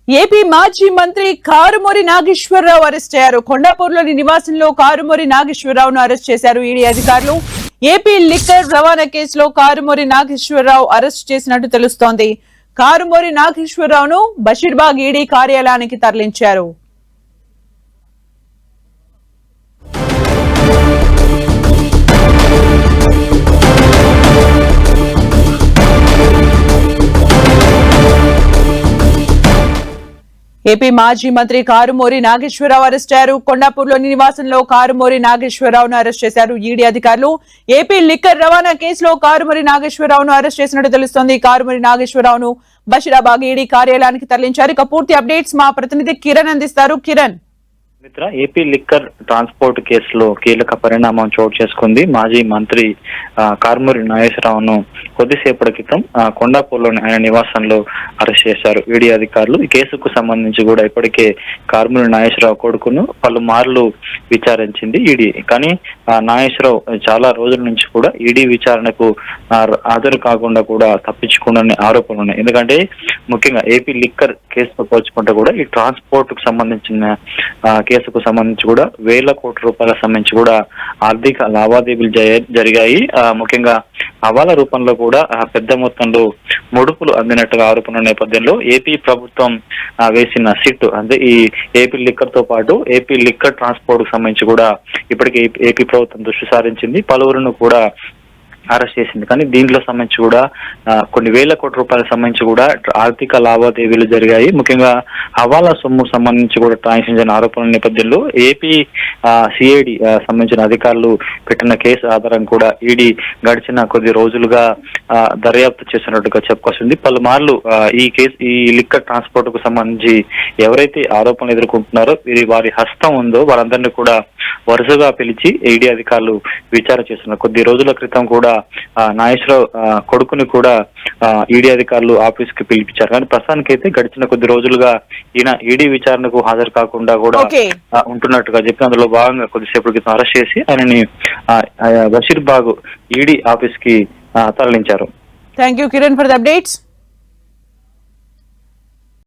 AP మాజీ మంత్రి Karumuri Nageswararao arrest అయ్యారు. కొండాపూర్లోని నివాసంలో కారుమూరి నాగేశ్వరరావును అరెస్ట్ చేశారు ఈడీ అధికారులు. ఏపీ లిక్కర్ రవాణా కేసులో కారుమూరి నాగేశ్వరరావు అరెస్ట్ చేసినట్టు తెలుస్తోంది. కారుమూరి నాగేశ్వరరావును బషీర్బాగ్ ఈడీ కార్యాలయానికి తరలించారు. ఏపీ మాజీ మంత్రి కారుమూరి నాగేశ్వరరావు అరెస్ట్ అయ్యారు. కొండాపూర్లోని నివాసంలో కారుమూరి నాగేశ్వరరావును అరెస్ట్ చేశారు ఈడీ అధికారులు. ఏపీ లిక్కర్ రవాణా కేసులో కారుమూరి నాగేశ్వరరావును అరెస్ట్ చేసినట్టు తెలుస్తోంది. కారుమూరి నాగేశ్వరరావును బషీరాబాగ్ ఈడీ కార్యాలయానికి తరలించారు. ఇక పూర్తి అప్డేట్స్ మా ప్రతినిధి కిరణ్ అందిస్తారు. కిరణ్, మిత్ర, ఏపీ లిక్కర్ ట్రాన్స్పోర్ట్ కేసులో కీలక పరిణామం చోటు చేసుకుంది. మాజీ మంత్రి కారుమూరి నాగేశ్వరరావును కొద్దిసేపటి క్రితం కొండాపూర్లోని ఆయన నివాసంలో అరెస్ట్ చేశారు ఈడీ అధికారులు. ఈ కేసుకు సంబంధించి కూడా ఇప్పటికే కారుమూరి నాగేశ్వరరావు కొడుకును పలుమార్లు విచారించింది ఈడీ. కానీ నాగేశ్వరరావు చాలా రోజుల నుంచి కూడా ఈడీ విచారణకు హాజరు కాకుండా కూడా తప్పించుకున్న ఆరోపణలు ఉన్నాయి. ఎందుకంటే ముఖ్యంగా ఏపీ లిక్కర్ కేసుతో పోల్చుకుంటే కూడా ఈ ట్రాన్స్పోర్ట్ కు సంబంధించిన కేసుకు సంబంధించి కూడా వేల కోట్ల రూపాయలకు సంబంధించి కూడా ఆర్థిక లావాదేవీలు జరిగాయి. ముఖ్యంగా హవాలా రూపంలో కూడా పెద్ద మొత్తంలో ముడుపులు అందినట్టుగా ఆరోపణల నేపథ్యంలో ఏపీ ప్రభుత్వం వేసిన సిట్ అంటే ఈ ఏపీ లిక్కర్ తో పాటు ఏపీ లిక్కర్ ట్రాన్స్పోర్ట్ కు సంబంధించి కూడా ఇప్పటికే ఏపీ ప్రభుత్వం దృష్టి సారించింది. పలువురును కూడా అరెస్ట్ చేసింది. కానీ దీంట్లో సంబంధించి కూడా కొన్ని వేల కోట్ల రూపాయలకు సంబంధించి కూడా ఆర్థిక లావాదేవీలు జరిగాయి. ముఖ్యంగా హవాలా సొమ్ము సంబంధించి కూడా ట్రాన్సాక్షన్ ఆరోపణల నేపథ్యంలో ఏపీ సిఐడి సంబంధించిన అధికారులు పెట్టిన కేసు ఆధారం కూడా ఈడీ గడిచిన కొద్ది రోజులుగా దర్యాప్తు చేసినట్టుగా చెప్పుకొస్తుంది. పలుమార్లు ఈ లిక్కర్ ట్రాన్స్పోర్ట్ కు సంబంధించి ఎవరైతే ఆరోపణలు ఎదుర్కొంటున్నారో వారి హస్తం ఉందో వారందరినీ కూడా వరుసగా పిలిచి ఈడీ అధికారులు విచారణ చేస్తున్నారు. కొద్ది రోజుల క్రితం కూడా నాగేశ్వరరావు కొడుకుని కూడా ఈడీ అధికారులు ఆఫీస్ కి పిలిపించారు. కానీ ప్రస్తుతానికి అయితే గడిచిన కొద్ది రోజులుగా ఈయన ఈడీ విచారణకు హాజరు కాకుండా కూడా ఉంటున్నట్టుగా చెప్పి అందులో భాగంగా కొద్దిసేపటి క్రితం అరెస్ట్ చేసి ఆయనని బషీర్బాగ్ ఈడీ ఆఫీస్ కి తరలించారు. Thank you Kiran for the updates.